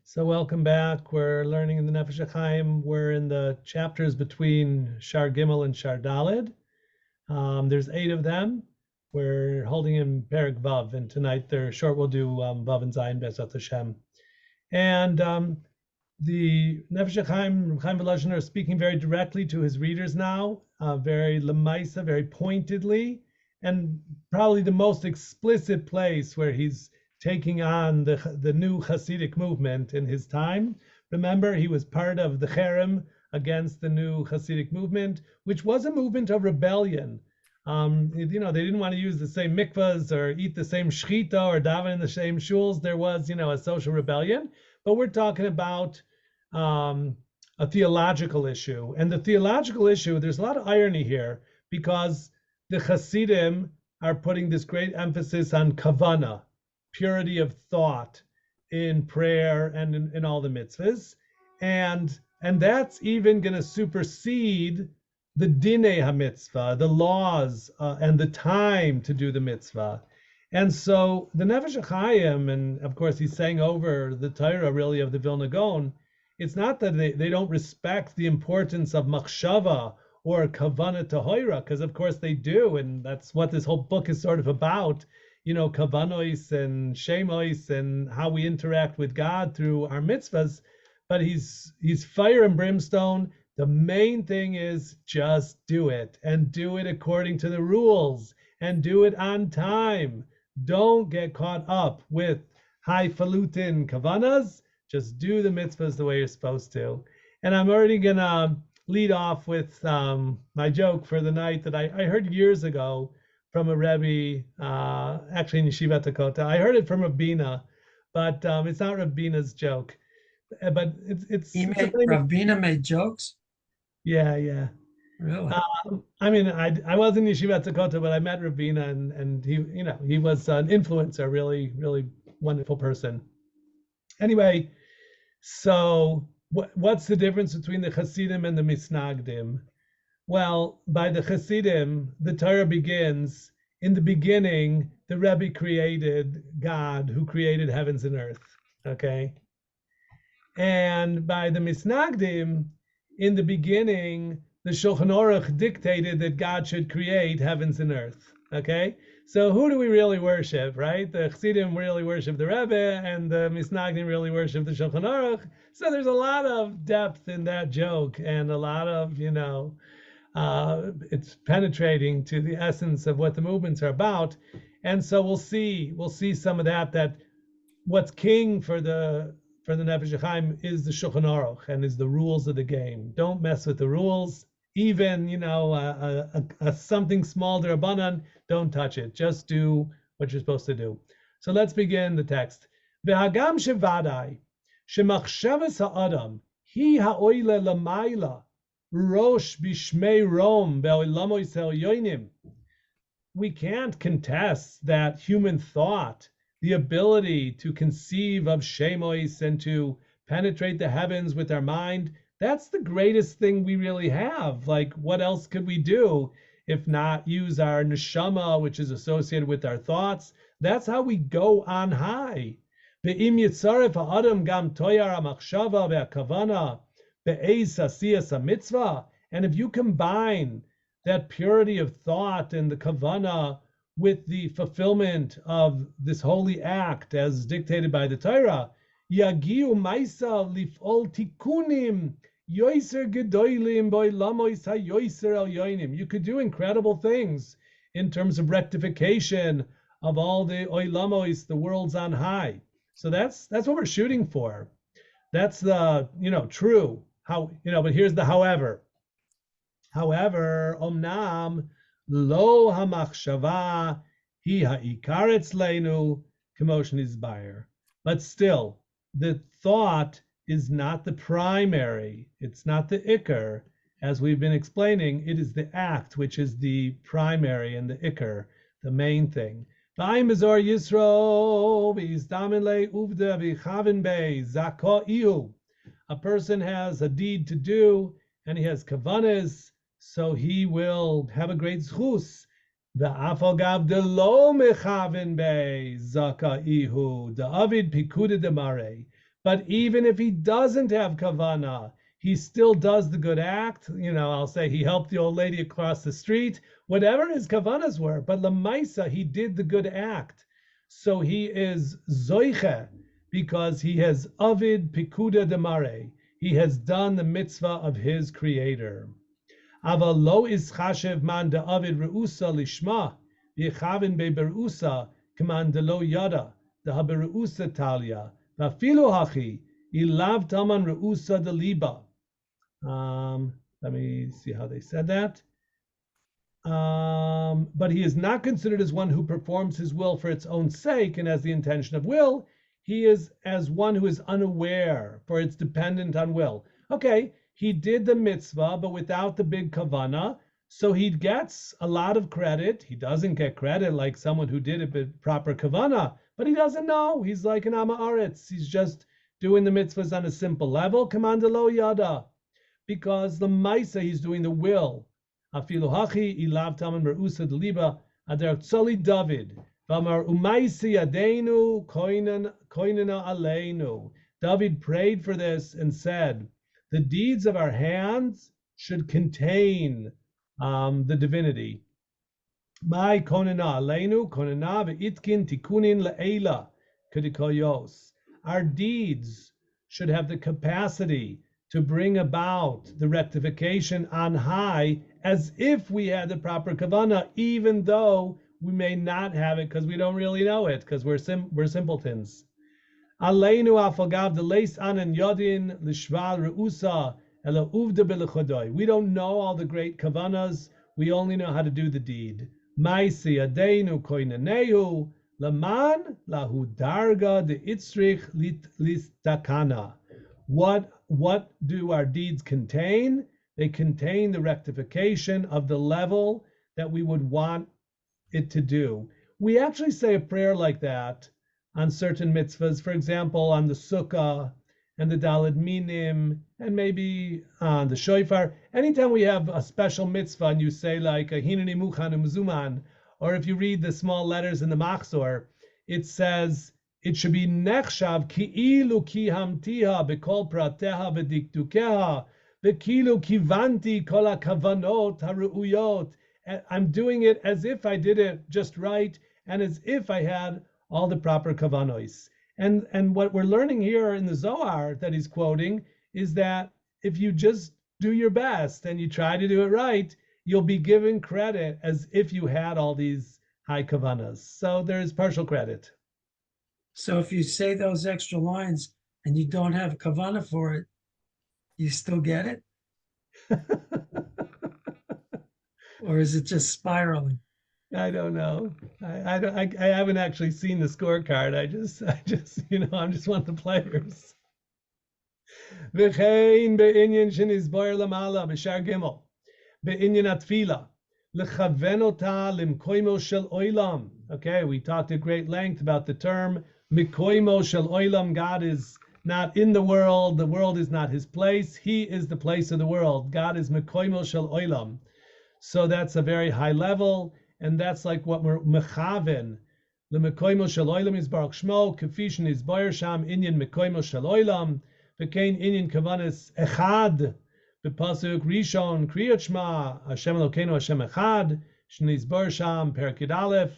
So welcome back. We're learning in the Nefesh HaHaim. We're in the chapters between Sha'ar Gimel and Sha'ar Daled. There's 8 of them. We're holding in Perek Vav, and tonight they're short. We'll do Vav and Zayin Bezat Hashem. And the Nefesh HaHaim, Chaim Volozhin, are speaking very directly to his readers now, very lemaisa, very pointedly, and probably the most explicit place where he's taking on the new Hasidic movement in his time. Remember, he was part of the Cherem against the new Hasidic movement, which was a movement of rebellion. They didn't want to use the same mikvahs or eat the same shechita or daven in the same shuls. There was, a social rebellion. But we're talking about a theological issue. And the theological issue, there's a lot of irony here because the Hasidim are putting this great emphasis on kavana, purity of thought in prayer and in all the mitzvahs. And that's even going to supersede the dinei ha-mitzvah, the laws and the time to do the mitzvah. And so the Nefesh HaChaim, and of course he's saying over the Torah really of the Vilna Gaon, it's not that they don't respect the importance of machshava or kavana tohira, because of course they do, and that's what this whole book is sort of about, kavanos and shemois and how we interact with God through our mitzvahs. But he's fire and brimstone. The main thing is just do it, and do it according to the rules, and do it on time. Don't get caught up with highfalutin kavanas. Just do the mitzvahs the way you're supposed to. And I'm already gonna lead off with my joke for the night that I heard years ago from a Rebbe, actually in Yeshivat Dakota. I heard it from Rabina, but it's not Rabina's joke. But Rabina made jokes? Yeah. Really? I was in Yeshivat Dakota, but I met Rabina, and he was an influencer, really, really wonderful person. Anyway, so what's the difference between the Hasidim and the Misnagdim? Well, by the Hasidim, the Torah begins, in the beginning, the Rebbe created God who created heavens and earth, okay? And by the Misnagdim, in the beginning, the Shulchan Aruch dictated that God should create heavens and earth, okay? So who do we really worship, right? The Chassidim really worship the Rebbe, and the Misnagdim really worship the Shulchan Aruch. So there's a lot of depth in that joke, and a lot of, it's penetrating to the essence of what the movements are about. And so we'll see some of that what's king for the Nefesh HaChaim is the Shulchan Aruch and is the rules of the game. Don't mess with the rules. Even, something small derabanan, don't touch it. Just do what you're supposed to do. So let's begin the text. V'hagam shevadai shemachshavas ha'adam hi ha'oile lamayla rosh bishmei rom be'olamois ha'yonim. We can't contest that human thought, the ability to conceive of shemois and to penetrate the heavens with our mind, that's the greatest thing we really have. Like, what else could we do if not use our neshama, which is associated with our thoughts? That's how we go on high. Ve'im yitzaref ha'adam gam toyar ha'machshava ve'akavana be'ez asiyas ha'mitzvah. And if you combine that purity of thought and the kavana with the fulfillment of this holy act as dictated by the Torah, yagiu maisa lif'ol tikunim yoiser gedolim bo'olamois hayoiser el yoinim. You could do incredible things in terms of rectification of all the oilamos, the worlds on high. So that's what we're shooting for. That's the true. But here's the however. However, omnam lo hamachshava hi ha'ikar etzleinu k'mosh nizbayer. But still, the thought is not the primary. It's not the ikar. As we've been explaining, it is the act which is the primary and the ikar, the main thing. A person has a deed to do, and he has kavanas, so he will have a great zchus. The afagav de lo mechaven be zaka ihu the avid pikude de mare. But even if he doesn't have kavana, he still does the good act. I'll say he helped the old lady across the street, whatever his kavanas were. But lamaisa, he did the good act. So he is zoiche because he has avid pikuda demare. He has done the mitzvah of his creator. Aval lo is chashev man de avid reusa lishma v'yechavin be'berusa k'man de lo yada de habereusa talia v'afilu hachi ilav taman reusa de liba. Let me see how they said that. But he is not considered as one who performs his will for its own sake and has the intention of will. He is as one who is unaware, for it's dependent on will. Okay, he did the mitzvah, but without the big kavana, so he gets a lot of credit. He doesn't get credit like someone who did it with proper kavana, but he doesn't know. He's like an Ama Aretz. He's just doing the mitzvahs on a simple level. Kamandalo yada. Because the Maisa, he's doing the will. Afilu hachi ilav taman merusa deliba ader tzoli David. Vamar umaisi adenu koinena aleinu. David prayed for this and said, the deeds of our hands should contain the divinity. Mai konena aleinu konena ve'itkin tikunin le'ela kedikoyos. Our deeds should have the capacity to bring about the rectification on high as if we had the proper kavana, even though we may not have it because we don't really know it, because we're simpletons. Aleinu afagav de leis anen yodin lishval reusa ela uvda belechodoi. We don't know all the great kavanas. We only know how to do the deed. Maisi adeinu koineneu laman lahu darga de itzrich listakana. What do our deeds contain? They contain the rectification of the level that we would want it to do. We actually say a prayer like that on certain mitzvahs, for example, on the sukkah and the daled minim, and maybe on the shofar. Anytime we have a special mitzvah and you say like a hineni muchan u'mzuman, or if you read the small letters in the machzor, it says, it should be nechshav ki'ilu ki hamtiha bekol prateha v'dikdukeha v'kilu kivanti kol hakavanot haru'uyot. I'm doing it as if I did it just right and as if I had all the proper kavanos. And what we're learning here in the Zohar that he's quoting is that if you just do your best and you try to do it right, you'll be given credit as if you had all these high kavanas. So there's partial credit. So if you say those extra lines and you don't have kavana for it, you still get it? Or is it just spiraling? I don't know. I haven't actually seen the scorecard. I just I'm just one of the players. V'chein be'inyan shenizboyer lamala b'shar Gimel be'inyan atfila lechaven ota limkoimo shel oilam. Okay, we talked at great length about the term mikoimo shel oilam. God is not in the world is not his place. He is the place of the world. God is mikoimo shel oilam. So that's a very high level. And that's like what we're mechaven. The mekoimo shel oilam is baruch shmo, kefishin is boyer sham inyan mekoimo shel oilam, v'kein inyan kavanis echad, b'pasuk rishon kriyat shma, Hashem Elokeinu Hashem echad, shniz boyer sham perek yud aleph,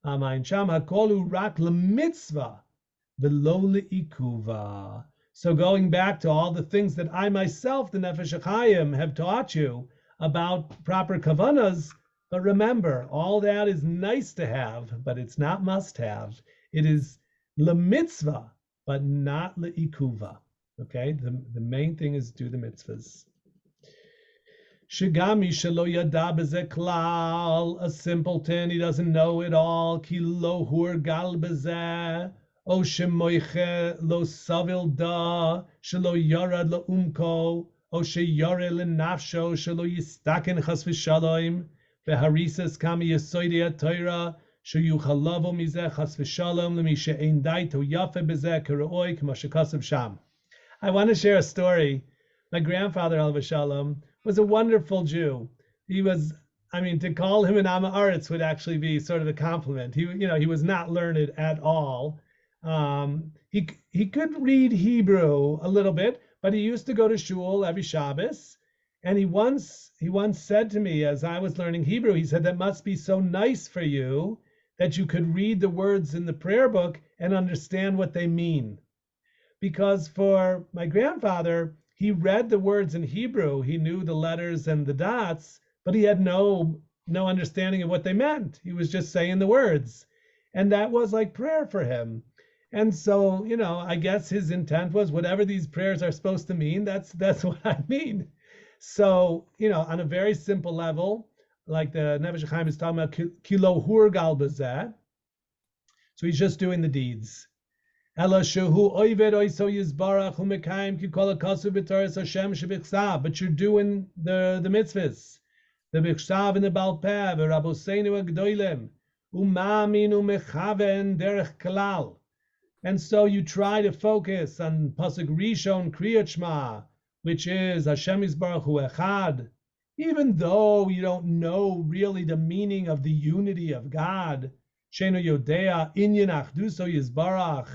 amayin sham hakolu rak lemitzvah, v'lo le'ikuva. So going back to all the things that I myself, the Nefesh HaHaIm, have taught you about proper kavanas. But remember, all that is nice to have, but it's not must have. It is le mitzvah, but not le ikuva. Okay, the main thing is do the mitzvahs. Shigami shelo yada b'zeh klal, a simpleton, he doesn't know it all. Ki lo hurgal b'zeh, o shemoiche lo savil da, shelo yarad lo umko, o sheyare le nafsho, shelo yistaken chas v'shalom. Veharisas kami yesoidei Torah sheyuchalavu mizeh chas v'shalom lemi she'ein dai to yafe bezeh k'ro'oi k'ma shekasav sham. I want to share a story. My grandfather, alav shalom, was a wonderful Jew. He was, to call him an Ama Aretz would actually be sort of a compliment. He was not learned at all. he could read Hebrew a little bit, but he used to go to shul every Shabbos. And he once said to me, as I was learning Hebrew, he said, that must be so nice for you that you could read the words in the prayer book and understand what they mean. Because for my grandfather, he read the words in Hebrew, he knew the letters and the dots, but he had no understanding of what they meant. He was just saying the words. And that was like prayer for him. And so, I guess his intent was whatever these prayers are supposed to mean, that's what I mean. So, on a very simple level, like the Nefesh HaHaim is talking about kilo hurgal bazeh. So he's just doing the deeds. But you're doing the mitzvahs, the bichsav and the balpeh, v'raboseinu agdoilem, u'ma'amin u'mechaven derech kalal. And so you try to focus on pasuk rishon kriyat shema, which is Hashem Yisbarach Hu Echad, even though you don't know really the meaning of the unity of God. Sheno Yodea Inyan Achduso Yisbarach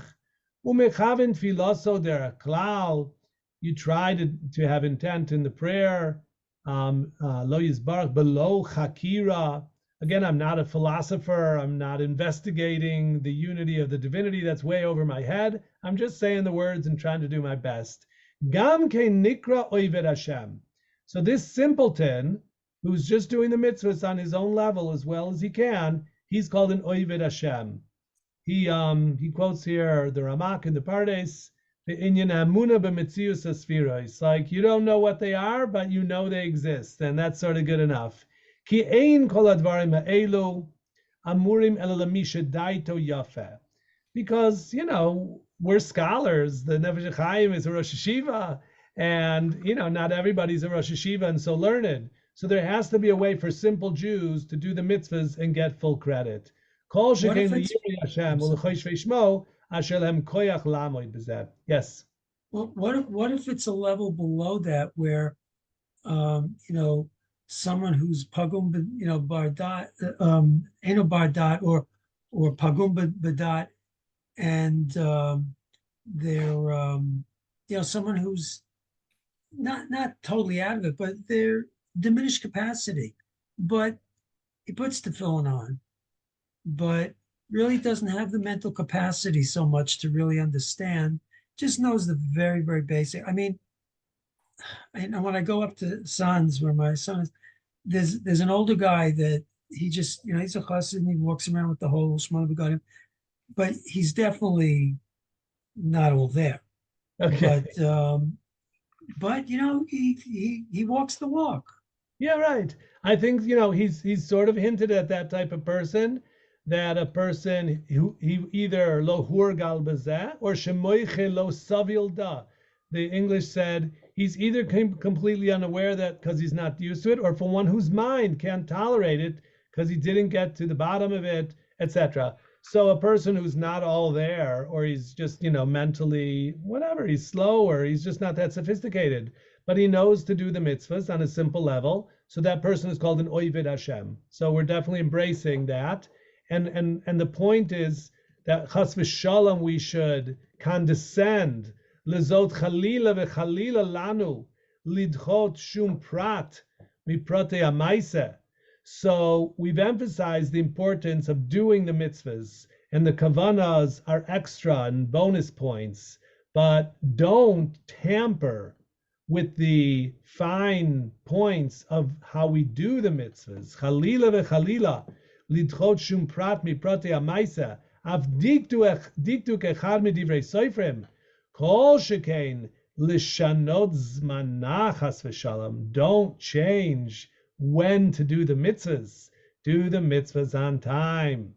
Umechaven Filoso Derech Klal. You try to have intent in the prayer. Lo Yisbarach Below Chakira. Again, I'm not a philosopher. I'm not investigating the unity of the divinity. That's way over my head. I'm just saying the words and trying to do my best. Gam ke nikra oived Hashem. So this simpleton, who's just doing the mitzvahs on his own level as well as he can, he's called an oived Hashem. He quotes here the Ramak in the Pardes, the inyan amuna b'metzius asfiros. Like, you don't know what they are, but you know they exist, and that's sort of good enough. Ki ein kol advarim ha'elu amurim el lamisha daito yafe. Because, we're scholars. The Nefesh HaHaim is a Rosh Hashiva, and not everybody's a Rosh Hashiva and so learned. So there has to be a way for simple Jews to do the mitzvahs and get full credit. Yes. Well, what if it's a level below that where, someone who's pagum, bardat, eno bardat, or pagum badat, and they're someone who's not totally out of it, but they're diminished capacity, but he puts the tefillin on, but really doesn't have the mental capacity so much to really understand, just knows the very, very basic. I mean, and when I go up to sons, where my son is, there's an older guy that he just, he's a chassid and he walks around with the whole shmona begonim, but he's definitely not all there. Okay. But he walks the walk. Yeah, right. I think he's sort of hinted at that type of person, that a person who he either lo hurgal bazeh or shemoiche lo savil da. The English said he's either completely unaware that because he's not used to it, or for one whose mind can't tolerate it because he didn't get to the bottom of it, etc. So a person who's not all there, or he's just, mentally, whatever, he's slow, or he's just not that sophisticated, but he knows to do the mitzvahs on a simple level. So that person is called an oived Hashem. So we're definitely embracing that. And the point is that chas v'shalom, we should condescend, lezot chalila v'chalila lanu, lidchot shum prat miprate amaisa. So we've emphasized the importance of doing the mitzvahs, and the kavanas are extra and bonus points, but don't tamper with the fine points of how we do the mitzvahs. Chalila v'chalila, lidchot shum prat miprate amaisa, av diktuk echad midivrei soifrim, kol shekein lishanot zmanach chas v'shalom. Don't change when to do the mitzvahs. Do the mitzvahs on time.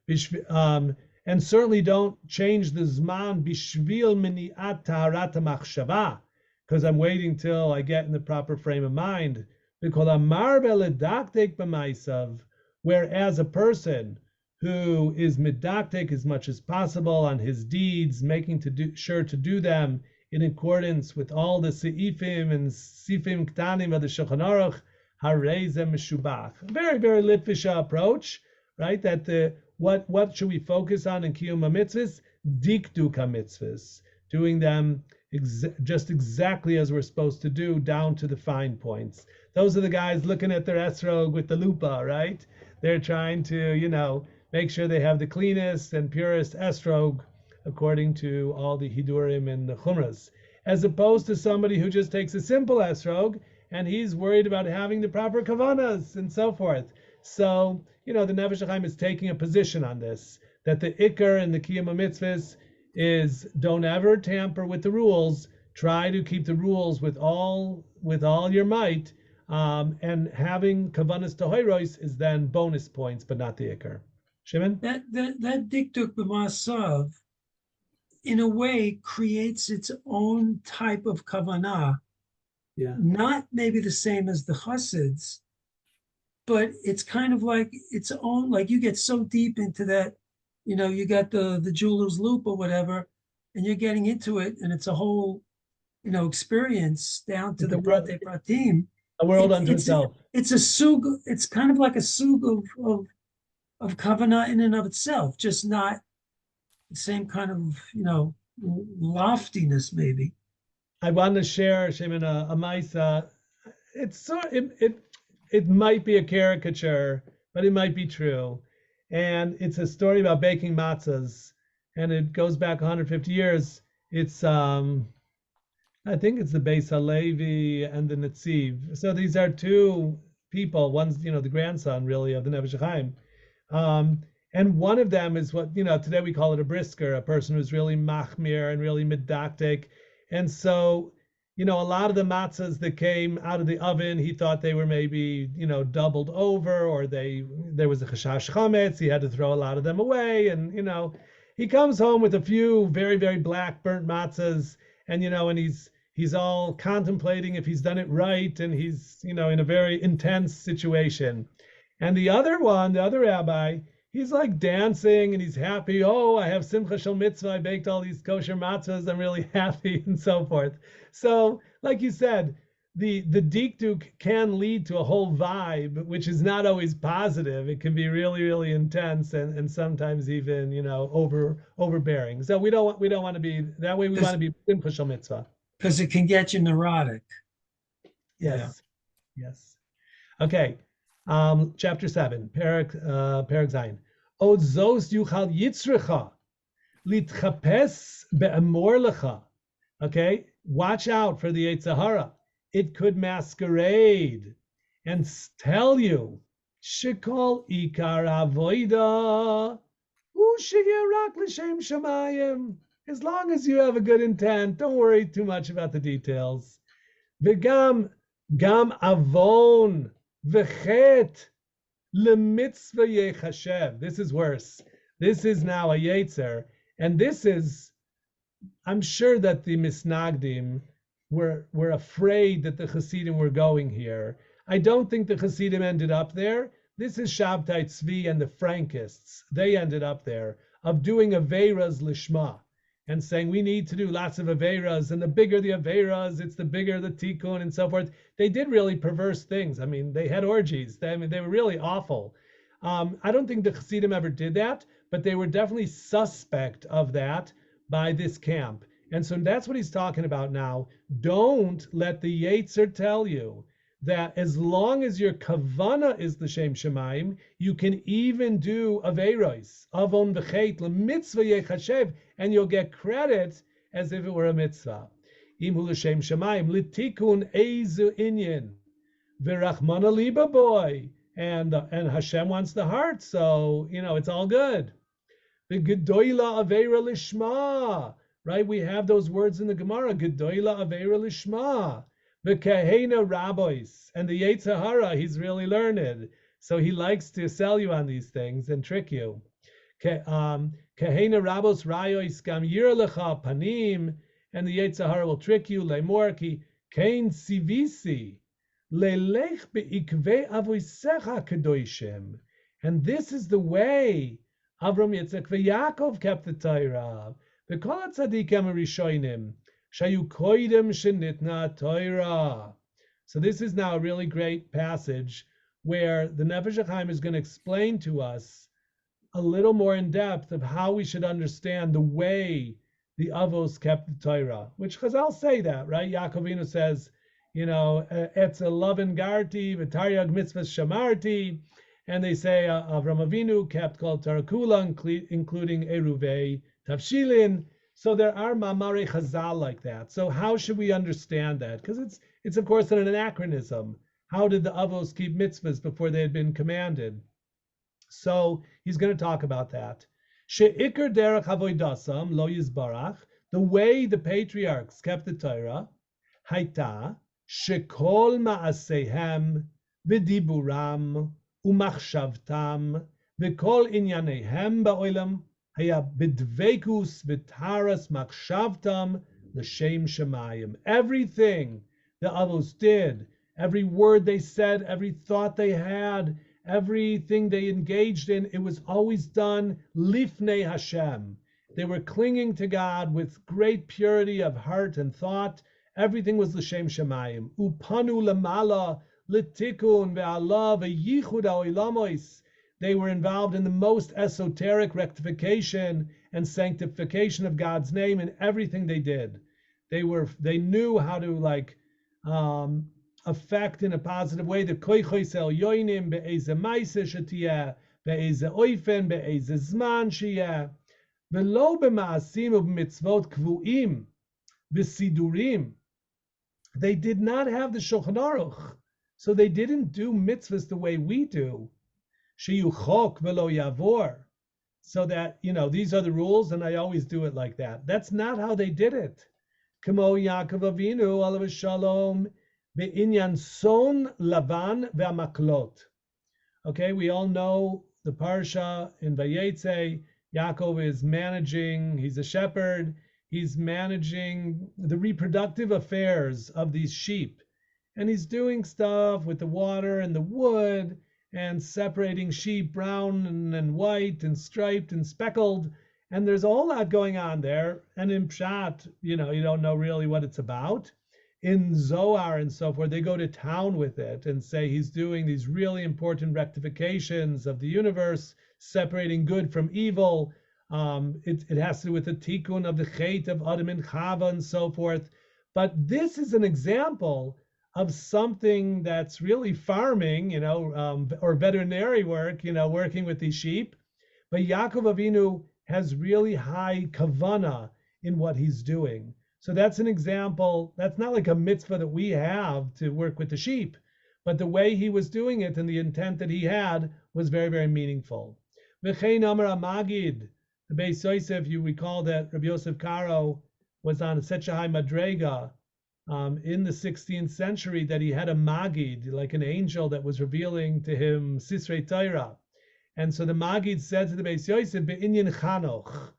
And certainly don't change the zman bishvil miniat taharat machshava, because I'm waiting till I get in the proper frame of mind. Because amar beledaktek b'maisav, whereas a person who is midaktek as much as possible on his deeds, making sure to do them in accordance with all the seifim and sifim ktanim of the Shulchan Aruch, harei ze meshubach. Very, very Litvish approach, right? That what should we focus on in Kiyum HaMitzvahs? dikduk mitzvahs, doing them just exactly as we're supposed to do, down to the fine points. Those are the guys looking at their esrog with the lupa, right? They're trying to, make sure they have the cleanest and purest esrog according to all the hidurim and the chumras, as opposed to somebody who just takes a simple esrog and he's worried about having the proper kavanas and so forth. So, the Nefesh HaChaim is taking a position on this, that the ikar and the kiyum mitzvahs is don't ever tamper with the rules. Try to keep the rules with all your might, and having kavanas tohiros is then bonus points, but not the ikar. Shimon? That dikduk b'masav, in a way, creates its own type of kavanah. Yeah. Not maybe the same as the chassids, but it's kind of like its own. Like you get so deep into that, you got the jeweler's loop or whatever, and you're getting into it, and it's a whole, experience down to It's the prate pratim. a world unto itself. It's a sug. It's kind of like a sug of kavanah in and of itself, just not the same kind of loftiness maybe. I want to share, Shimon, a maisa. It might be a caricature, but it might be true. And it's a story about baking matzahs, and it goes back 150 years. It's I think it's the Beis Halevi and the Netziv. So these are two people. One's the grandson really of the Nefesh HaHaim. And one of them is what today we call it a brisker, a person who's really machmir and really medactic. And so a lot of the matzahs that came out of the oven, he thought they were maybe doubled over, or there was a chashash chametz. He had to throw a lot of them away, and he comes home with a few very, very black burnt matzahs, and and he's all contemplating if he's done it right, and he's in a very intense situation. And the other rabbi, he's like dancing and he's happy. Oh, I have simcha shel mitzvah. I baked all these kosher matzahs. I'm really happy, and so forth. So, like you said, the dikduk can lead to a whole vibe, which is not always positive. It can be really, really intense and sometimes even overbearing. So we don't want to be that way. We want to be simcha shel mitzvah. Because it can get you neurotic. Yes. Yeah. Yes. Okay. Chapter 7, Perek Zayin. Od zos yuchal yitzrecha litchapes be'amor lecha. Okay, watch out for the Yetzer Hara. It could masquerade and tell you shekol ikar avoida u'sheyerak l'shem shamayim. As long as you have a good intent, don't worry too much about the details. V'gam avon v'chet lemitzvah yechashev. This is worse. This is now a yetzer, and this is, I'm sure that the misnagdim were afraid that the Hasidim were going here. I don't think the Hasidim ended up there. This is Shabtai Tzvi and the Frankists. They ended up there, of doing Aveiras Lishma, and saying we need to do lots of Aveiras, and the bigger the Aveiras, it's the bigger the Tikkun and so forth. They did really perverse things. I mean, they had orgies. They were really awful. I don't think the Hasidim ever did that, but they were definitely suspect of that by this camp. And so that's what he's talking about now. Don't let the Yetzer tell you that as long as your kavana is the Shem Shemaim, you can even do Aveiros, Avon v'chet, l'mitzvah yechashev, and you'll get credit as if it were a mitzvah. Imhu l'Shem Shemaim, l'tikun eizu inyan, v'rachmana liba boy, and Hashem wants the heart, so, it's all good. V'gedoyla aveira lishma, right? We have those words in the Gemara, gedoyla aveira lishma. The Kahena rabbis and the Yetzer Hara, he's really learned. So he likes to sell you on these things and trick you. Kahena rabbos rayos gam yirlecha panim, and the Yetzer Hara will trick you. Lemor ki kain sivisi lelech beikve avoisecha kedoshim. And this is the way Avram, Yitzchak, Yaakov kept the Torah. The kol tzadikim rishonim. So this is now a really great passage where the Nefesh HaChaim is going to explain to us a little more in depth of how we should understand the way the Avos kept the Torah, which Chazal say that, right? Yaakovinu says, Etz Lovin Garti, V'taryag Mitzvahs Shamarti, and they say Avram Avinu kept Kol Torah Kula, including Eruvei Tavshilin. So there are Mamare Chazal like that. So how should we understand that? Because it's of course an anachronism. How did the Avos keep mitzvahs before they had been commanded? So he's going to talk about that. She'ikar derech avoidasam lo yizbarach, the way the patriarchs kept the Torah, haita shekol ma'asehem v'diburam umachshavtam v'kol inyanehem ba'olam haya bidvekus v'taras machshavtam l'shem shemayim. Everything the Avos did, every word they said, every thought they had, everything they engaged in, it was always done lifnei Hashem. They were clinging to God with great purity of heart and thought. Everything was l'shem shemayim. Upanu lamala litikun ve'ala ve'yichud ha'olamos. They were involved in the most esoteric rectification and sanctification of God's name in everything they did. They knew how to affect in a positive way the koichos elyonim be'eze ma'ase shetiyeh be'eze oifen be'eze zman sheyeh v'lo b'ma'asim u'b'mitzvot kvu'im v'sidurim. They did not have the Shulchan Aruch, so they didn't do mitzvahs the way we do. Sheyu chok v'lo yavor, so that these are the rules and I always do it like that. That's not how they did it. Kamo Yaakov Avinu alav shalom. Be'inyan son lavan ve'amaklot. Okay, we all know the parsha in Vayetze. Yaakov is managing, he's a shepherd, he's managing the reproductive affairs of these sheep. And he's doing stuff with the water and the wood and separating sheep brown and white and striped and speckled. And there's a whole lot going on there. And in Pshat, you don't know really what it's about. In Zohar and so forth, they go to town with it and say he's doing these really important rectifications of the universe, separating good from evil. It has to do with the tikkun of the chait of Adam and Chava and so forth. But this is an example of something that's really farming, or veterinary work, working with these sheep. But Yaakov Avinu has really high kavana in what he's doing. So that's an example. That's not like a mitzvah that we have to work with the sheep, but the way he was doing it and the intent that he had was very, very meaningful. V'chein Amar Magid, the Beis Yosef, you recall that Rabbi Yosef Karo was on a HaHaim Madrega in the 16th century, that he had a Magid, like an angel that was revealing to him Sisrei Torah. And so the Magid said to the Beis Yosef, Be'inyan Chanoch.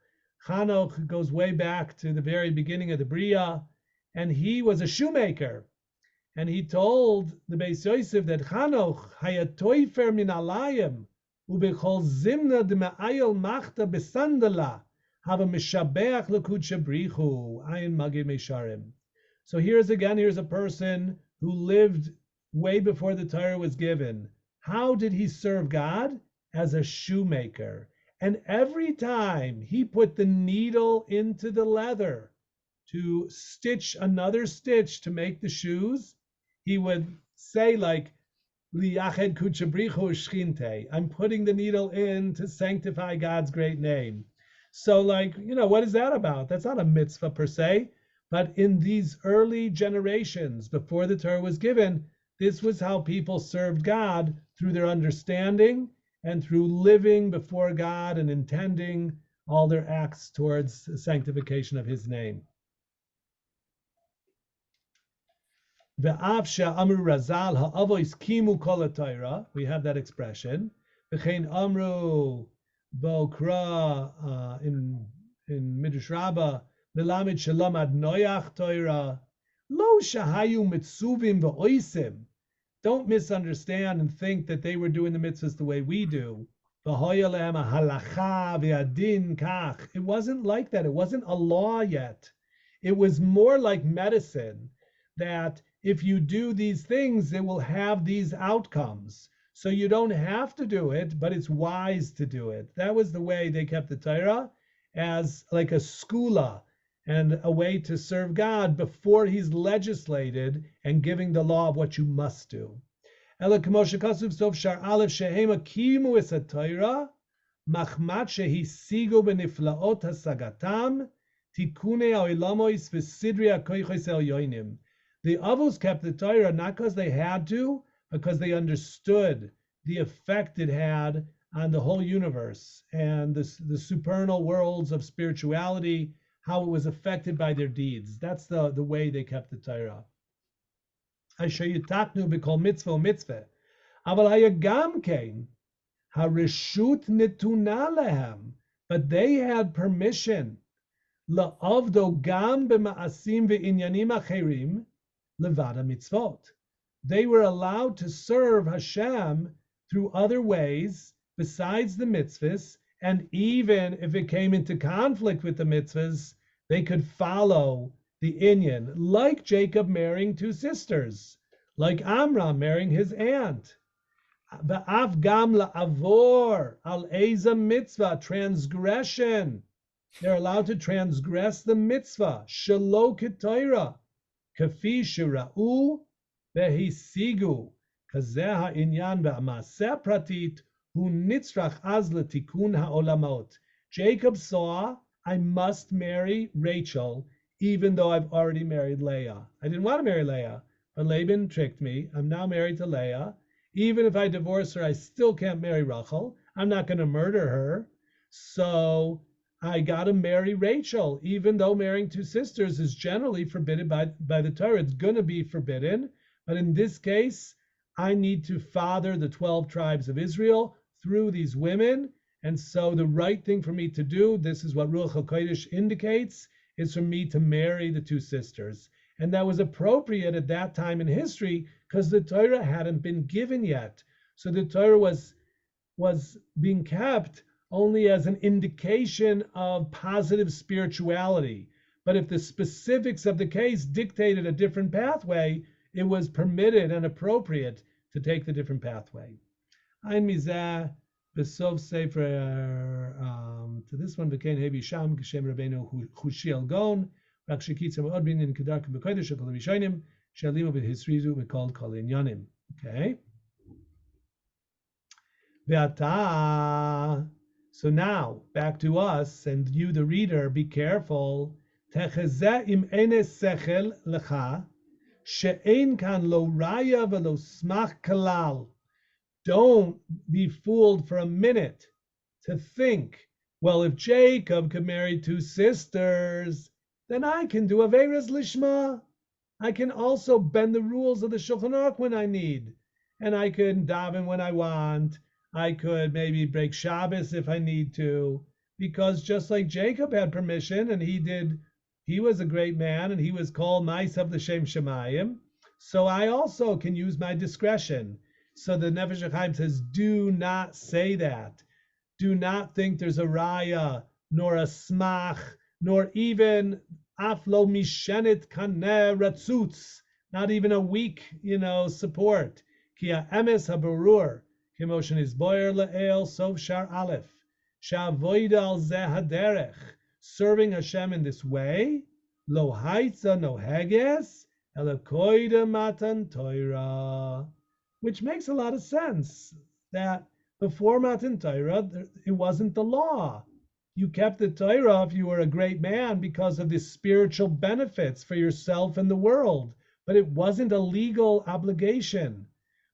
Chanoch goes way back to the very beginning of the Bria, and he was a shoemaker. And he told the Beis Yosef that Chanoch hayatoifer min alayim ubechol zimna dema'ayel machta besandala have a mishabeach l'kudsha brichu ayin magid meisharim. So here's a person who lived way before the Torah was given. How did he serve God? As a shoemaker. And every time he put the needle into the leather to stitch another stitch to make the shoes, he would say Liyached kuchabrichu shchinte, I'm putting the needle in to sanctify God's great name. So what is that about? That's not a mitzvah per se, but in these early generations before the Torah was given, this was how people served God, through their understanding and through living before God and intending all their acts towards the sanctification of his name. Ve'af she'amru razal ha'avois kimu kol ha'Torah, we have that expression. V'chein amru bokra in Midrash Rabbah, v'lamid shelamad noyach Torah, lo shahayu mitzuvim v'oisim. Don't misunderstand and think that they were doing the mitzvahs the way we do. It wasn't like that. It wasn't a law yet. It was more like medicine, that if you do these things, it will have these outcomes. So you don't have to do it, but it's wise to do it. That was the way they kept the Torah, as like a skula and a way to serve God before he's legislated and giving the law of what you must do. Ela k'moshe kasuv sof shar aleph shehema kimu es ha-Torah machmat shehisigu beniflaot hasagatam tikunei ha'olamois v'sidri ha'koichos elyonim. The Avos kept the Torah not because they had to, because they understood the effect it had on the whole universe and the supernal worlds of spirituality, how it was affected by their deeds. That's the way they kept the Torah. Asher yitaknu b'kol mitzvah u'mitzvah. Aval haya gam kein hareshut netuna lehem. But they had permission la'avdo gam b'ma'asim ve'inyanim acherim levada mitzvot. They were allowed to serve Hashem through other ways besides the mitzvahs, and even if it came into conflict with the mitzvahs, they could follow the inyan, like Jacob marrying two sisters, like Amram marrying his aunt. Ba'af gam la'avor al eza mitzvah, transgression. They're allowed to transgress the mitzvah, shelo k'Torah, kafi shira'u vehisigu, kazeh ha'inyan ba'maseh pratit hu nitzrach az letikun ha'olamot. Jacob saw, I must marry Rachel, even though I've already married Leah. I didn't want to marry Leah, but Laban tricked me. I'm now married to Leah. Even if I divorce her, I still can't marry Rachel. I'm not going to murder her. So I got to marry Rachel, even though marrying two sisters is generally forbidden by the Torah. It's going to be forbidden. But in this case, I need to father the 12 tribes of Israel through these women. And so the right thing for me to do, this is what Ruach HaKodesh indicates, is for me to marry the two sisters. And that was appropriate at that time in history because the Torah hadn't been given yet. So the Torah was being kept only as an indication of positive spirituality. But if the specifics of the case dictated a different pathway, it was permitted and appropriate to take the different pathway. Ein mizah b'sof sefer to this one became Hebi Sham Geshem Rabbeinu Chushi Elgon Rak Shekitza Ma'od Binyan Kedarka B'Kodesh Shekol Rishonim Shalimo B'Hisrizu B'Kol Kol Inyanim. Okay. Ve'ata. So now back to us and you, the reader, be careful. Techezeh im enes sechel lecha she'ein kan lo raya v'lo smach kalal. Don't be fooled for a minute to think, well, if Jacob could marry two sisters, then I can do Averas Lishma. I can also bend the rules of the Shulchan Aruch when I need. And I can daven when I want. I could maybe break Shabbos if I need to. Because just like Jacob had permission, and he was a great man, and he was called Ma'asav L'Shem Shemayim, so I also can use my discretion. So the Nefesh HaHaim says, do not say that. Do not think there's a raya, nor a smach, nor even aflo mishenet kaneh ratzutz, not even a weak, support. Ki ha'emes haberur, k'moshen isboyer le'el sof shar aleph, sha'avoida al zeh haderech, serving Hashem in this way, lo haitza no heges, elakoida matan Torah. Which makes a lot of sense, that before Matan Torah, it wasn't the law. You kept the Torah if you were a great man because of the spiritual benefits for yourself and the world, but it wasn't a legal obligation.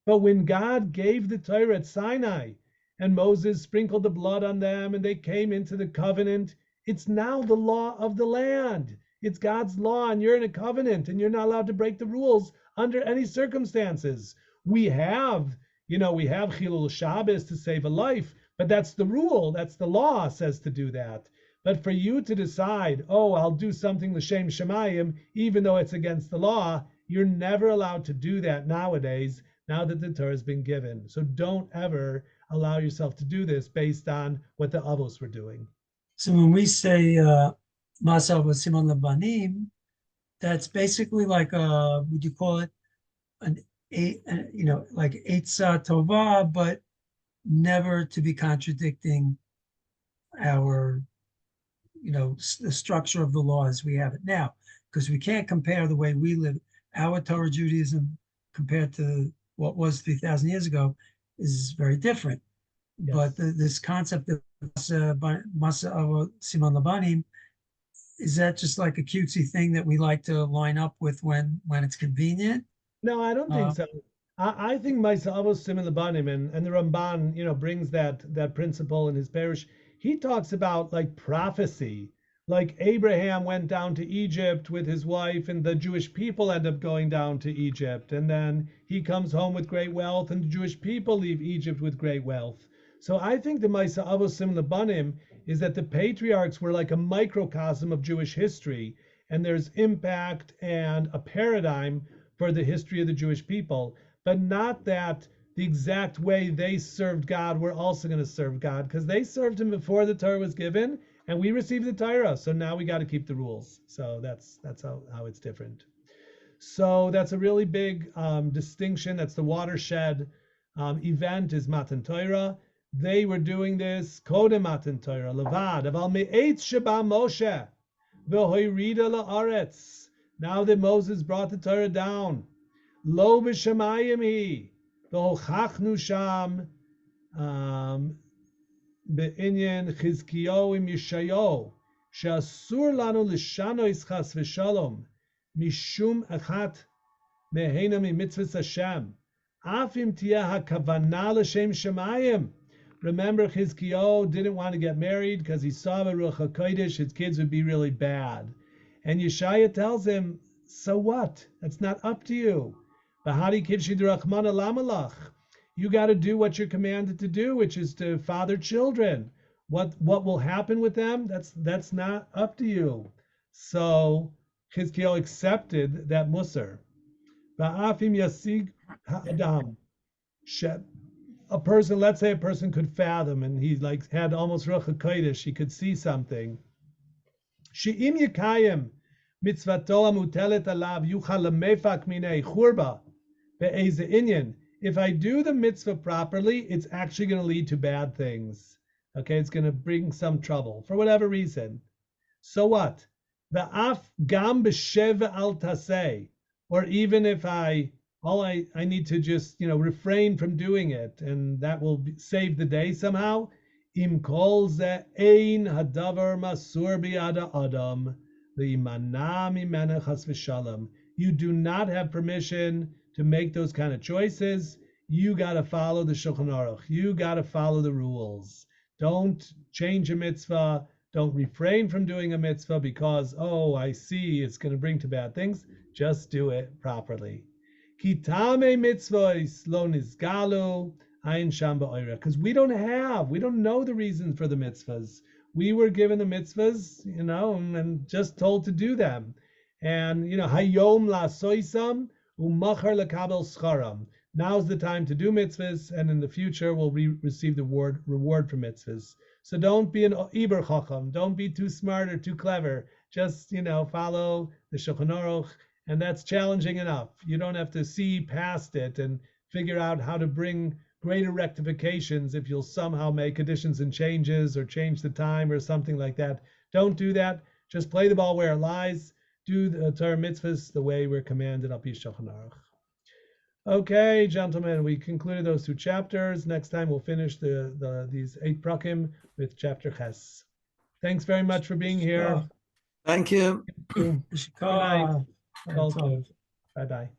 But when God gave the Torah at Sinai, and Moses sprinkled the blood on them, and they came into the covenant, it's now the law of the land. It's God's law, and you're in a covenant, and you're not allowed to break the rules under any circumstances. We have Chilul Shabbos to save a life, but that's the rule. That's the law says to do that. But for you to decide, I'll do something l'shem shemayim, even though it's against the law, you're never allowed to do that nowadays, now that the Torah has been given. So don't ever allow yourself to do this based on what the Avos were doing. So when we say Masal V'Simon Labanim, that's basically like would you call it an like Eitzah Tovah, but never to be contradicting our, the structure of the law as we have it now, because we can't compare the way we live, our Torah Judaism compared to what was 3,000 years ago is very different. But Yes. this concept of Masa of Siman Labanim, is that just like a cutesy thing that we like to line up with when it's convenient? No, I don't think Uh, so. I think Ma'aseh similar Banim and the Ramban, brings that principle in his parish. He talks about like prophecy, like Abraham went down to Egypt with his wife, and the Jewish people end up going down to Egypt, and then he comes home with great wealth, and the Jewish people leave Egypt with great wealth. So I think the Ma'aseh similar Banim is that the patriarchs were like a microcosm of Jewish history, and there's impact and a paradigm for the history of the Jewish people, but not that the exact way they served God, we're also going to serve God, because they served him before the Torah was given, and we received the Torah, so now we got to keep the rules. So that's how it's different. So that's a really big distinction. That's the watershed event is Matan Torah. They were doing this Kodem Matan Torah, Levad, Aval Me'etz Sheba Moshe, V'hoirida La'aretz. Now that Moses brought the Torah down, Lo b'shamayim hi, v'hochachnu sham be'inyan Chizkiyo im Yeshayo, she'asur lanu l'shanois chas v'shalom, mishum achat mehena mitzvahs Hashem, af im tiyeh hakavana l'shem shamayim. Remember, Chizkiyo didn't want to get married because he saw by Ruach HaKodesh his kids would be really bad. And Yeshaya tells him, so what? That's not up to you. You got to do what you're commanded to do, which is to father children. What will happen with them? That's not up to you. So Chizkiyo accepted that musar. A person, let's say a person could fathom, and he like had almost Ruach HaKodesh, he could see something. She'im yekayim mitzvato amutelet alav yuchal lemefak minei churba be'eze inyan. If I do the mitzvah properly, it's actually going to lead to bad things. Okay, it's going to bring some trouble for whatever reason. So what? Ve'af gam b'sheva al taseh. Or even if I need to just refrain from doing it, and that will save the day somehow. Im kol ze ein hadavar masur bi'ada adam li'imana mimena chas v'shalom. You do not have permission to make those kind of choices. You got to follow the Shulchan Aruch. You got to follow the rules. Don't change a mitzvah. Don't refrain from doing a mitzvah because, oh, I see it's going to bring to bad things. Just do it properly. Kitame mitzvahs lo nizgalu ayin sham ba'oira. Because we don't know the reason for the mitzvahs. We were given the mitzvahs, and just told to do them. And, hayom la soisam umachar lekabel scharam. Now's the time to do mitzvahs, and in the future we'll receive the reward for mitzvahs. So don't be an iber chacham. Don't be too smart or too clever. Just, follow the Shulchan Aruch. And that's challenging enough. You don't have to see past it and figure out how to bring greater rectifications if you'll somehow make additions and changes or change the time or something like that. Don't do that. Just play the ball where it lies. Do the Torah mitzvahs the way we're commanded al pi Shulchan Aruch. Okay, gentlemen, we concluded those two chapters. Next time we'll finish these 8 prakim with chapter Ches. Thanks very much for being here. Thank you. Good night. Bye bye.